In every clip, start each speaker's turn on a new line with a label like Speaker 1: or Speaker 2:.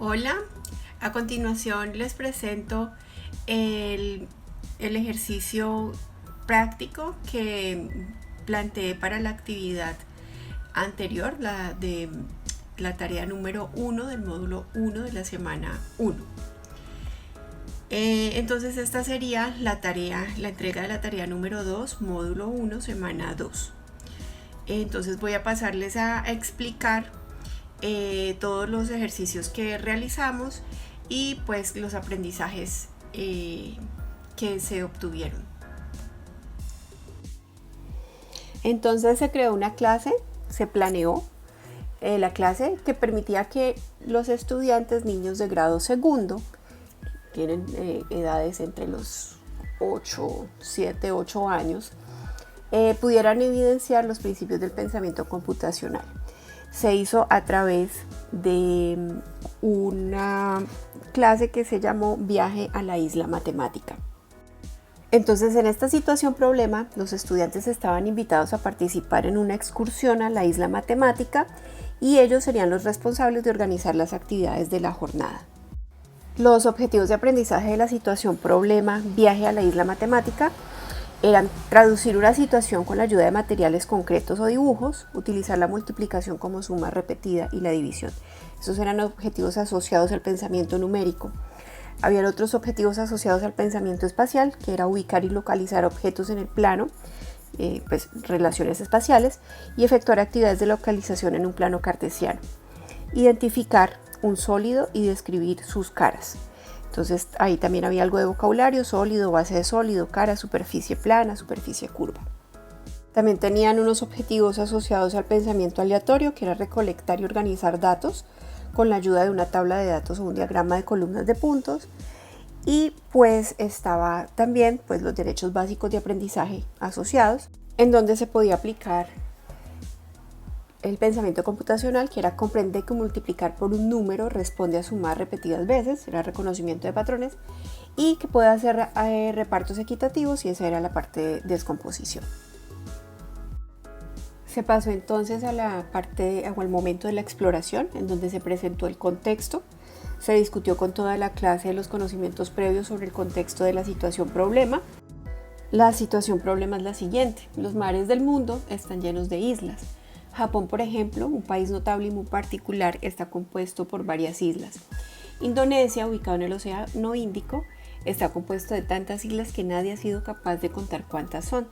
Speaker 1: Hola, a continuación les presento el ejercicio práctico que planteé para la actividad anterior, la tarea número 1 del módulo 1 de la semana 1. Entonces esta sería la entrega de la tarea número 2, módulo 1, semana 2. Entonces voy a pasarles a explicar todos los ejercicios que realizamos y pues los aprendizajes que se obtuvieron. Entonces se creó una clase, se planeó la clase que permitía que los estudiantes, niños de grado segundo, tienen edades entre los 7, 8 años, pudieran evidenciar los principios del pensamiento computacional. Se hizo a través de una clase que se llamó Viaje a la Isla Matemática. Entonces, en esta situación problema, los estudiantes estaban invitados a participar en una excursión a la Isla Matemática y ellos serían los responsables de organizar las actividades de la jornada. Los objetivos de aprendizaje de la situación problema Viaje a la Isla Matemática eran traducir una situación con la ayuda de materiales concretos o dibujos, utilizar la multiplicación como suma repetida y la división. Esos eran objetivos asociados al pensamiento numérico. Habían otros objetivos asociados al pensamiento espacial, que era ubicar y localizar objetos en el plano, relaciones espaciales, y efectuar actividades de localización en un plano cartesiano. Identificar un sólido y describir sus caras. Entonces ahí también había algo de vocabulario: sólido, base de sólido, cara, superficie plana, superficie curva. También tenían unos objetivos asociados al pensamiento aleatorio, que era recolectar y organizar datos con la ayuda de una tabla de datos o un diagrama de columnas de puntos. Y pues estaba también los derechos básicos de aprendizaje asociados, en donde se podía aplicar el pensamiento computacional, que era comprender que multiplicar por un número responde a sumar repetidas veces, era reconocimiento de patrones, y que puede hacer repartos equitativos, y esa era la parte de descomposición. Se pasó entonces a la parte o al momento de la exploración, en donde se presentó el contexto. Se discutió con toda la clase los conocimientos previos sobre el contexto de la situación problema. La situación problema es la siguiente: los mares del mundo están llenos de islas. Japón, por ejemplo, un país notable y muy particular, está compuesto por varias islas. Indonesia, ubicado en el Océano Índico, está compuesto de tantas islas que nadie ha sido capaz de contar cuántas son.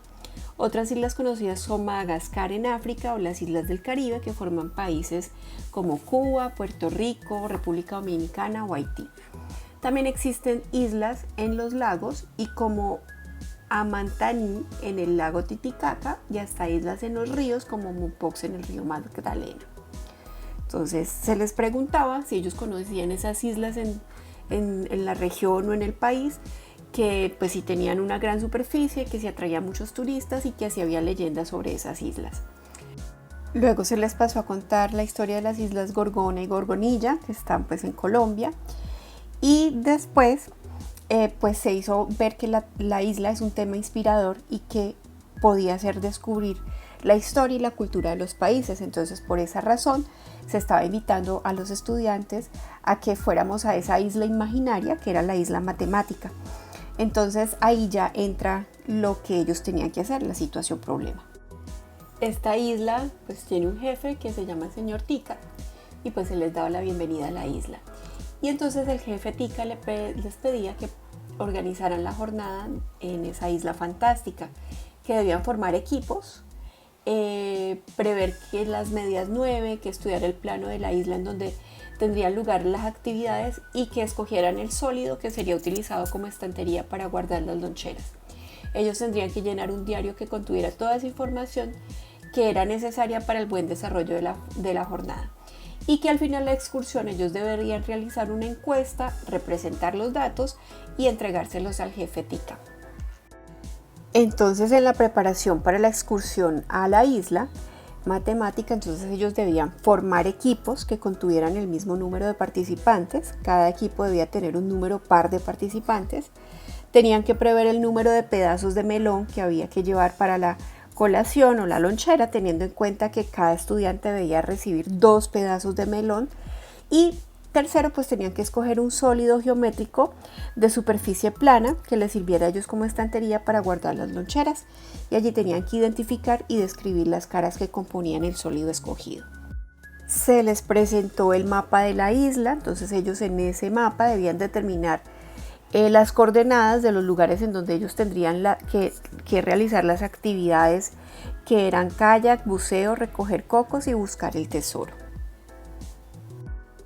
Speaker 1: Otras islas conocidas son Madagascar en África o las islas del Caribe, que forman países como Cuba, Puerto Rico, República Dominicana o Haití. También existen islas en los lagos, y como Amantani en el lago Titicaca, y hasta islas en los ríos como Mompox en el río Magdalena. Entonces se les preguntaba si ellos conocían esas islas en la región o en el país, que pues si tenían una gran superficie, que se atraía a muchos turistas y que así había leyendas sobre esas islas. Luego se les pasó a contar la historia de las islas Gorgona y Gorgonilla, que están en Colombia, y después se hizo ver que la isla es un tema inspirador y que podía hacer descubrir la historia y la cultura de los países. Entonces, por esa razón, se estaba invitando a los estudiantes a que fuéramos a esa isla imaginaria, que era la isla matemática. Entonces, ahí ya entra lo que ellos tenían que hacer, la situación problema. Esta isla tiene un jefe que se llama el señor Tica, y se les daba la bienvenida a la isla. Y entonces el jefe Tica les pedía que organizaran la jornada en esa isla fantástica, que debían formar equipos, prever que las medias 9, que estudiar el plano de la isla en donde tendrían lugar las actividades, y que escogieran el sólido que sería utilizado como estantería para guardar las loncheras. Ellos tendrían que llenar un diario que contuviera toda esa información que era necesaria para el buen desarrollo de la jornada, y que al final de la excursión ellos deberían realizar una encuesta, representar los datos y entregárselos al jefe Tica. Entonces, en la preparación para la excursión a la isla matemática, entonces ellos debían formar equipos que contuvieran el mismo número de participantes. Cada equipo debía tener un número par de participantes. Tenían que prever el número de pedazos de melón que había que llevar para la colación o la lonchera, teniendo en cuenta que cada estudiante debía recibir 2 pedazos de melón, y tercero, pues tenían que escoger un sólido geométrico de superficie plana que les sirviera a ellos como estantería para guardar las loncheras, y allí tenían que identificar y describir las caras que componían el sólido escogido. Se les presentó el mapa de la isla, entonces ellos en ese mapa debían determinar las coordenadas de los lugares en donde ellos tendrían que realizar las actividades que eran kayak, buceo, recoger cocos y buscar el tesoro.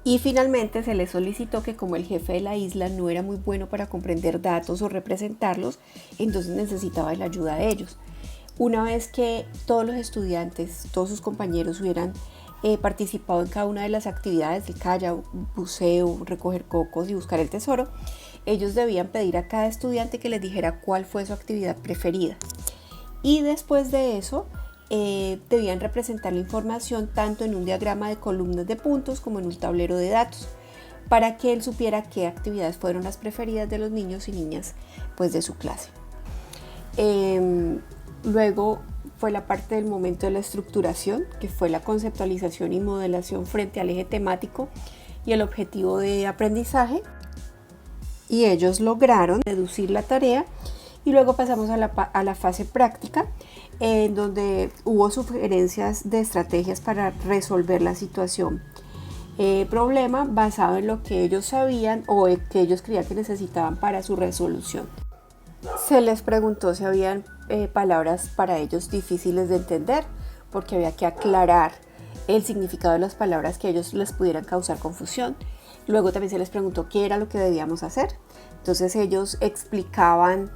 Speaker 1: Y finalmente se les solicitó que, como el jefe de la isla no era muy bueno para comprender datos o representarlos, entonces necesitaba la ayuda de ellos. Una vez que todos los estudiantes, todos sus compañeros hubieran participado en cada una de las actividades del kayak, buceo, recoger cocos y buscar el tesoro, ellos debían pedir a cada estudiante que les dijera cuál fue su actividad preferida. Y después de eso, debían representar la información tanto en un diagrama de columnas de puntos como en un tablero de datos, para que él supiera qué actividades fueron las preferidas de los niños y niñas pues, de su clase. Luego fue la parte del momento de la estructuración, que fue la conceptualización y modelación frente al eje temático y el objetivo de aprendizaje, y ellos lograron deducir la tarea. Y luego pasamos a la fase práctica, en donde hubo sugerencias de estrategias para resolver la situación problema basado en lo que ellos sabían o que ellos creían que necesitaban para su resolución. Se les preguntó si habían palabras para ellos difíciles de entender, porque había que aclarar el significado de las palabras que a ellos les pudieran causar confusión. Luego también se les preguntó qué era lo que debíamos hacer. Entonces ellos explicaban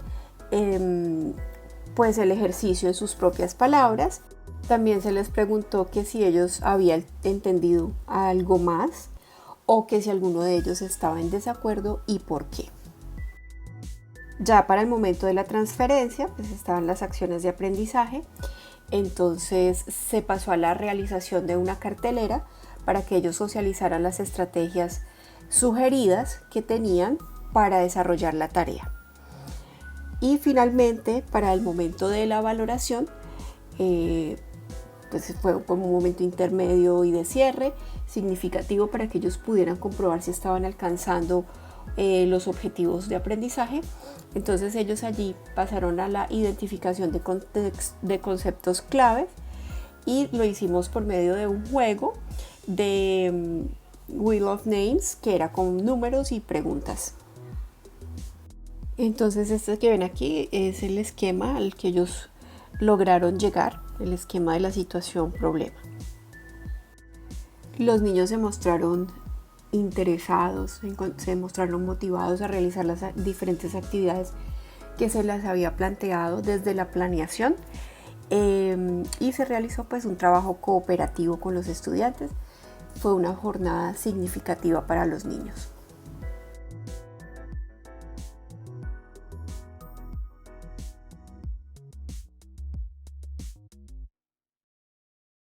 Speaker 1: pues el ejercicio en sus propias palabras. También se les preguntó que si ellos habían entendido algo más o que si alguno de ellos estaba en desacuerdo y por qué. Ya para el momento de la transferencia, pues estaban las acciones de aprendizaje. Entonces se pasó a la realización de una cartelera para que ellos socializaran las estrategias sugeridas que tenían para desarrollar la tarea. Y finalmente, para el momento de la valoración, pues fue como un momento intermedio y de cierre significativo para que ellos pudieran comprobar si estaban alcanzando los objetivos de aprendizaje. Entonces ellos allí pasaron a la identificación de conceptos claves, y lo hicimos por medio de un juego de Wheel of Names, que era con números y preguntas. Entonces este que ven aquí es el esquema al que ellos lograron llegar, el esquema de la situación problema. Los niños se mostraron interesados, se mostraron motivados a realizar las diferentes actividades que se les había planteado desde la planeación, y se realizó pues un trabajo cooperativo con los estudiantes. Fue una jornada significativa para los niños.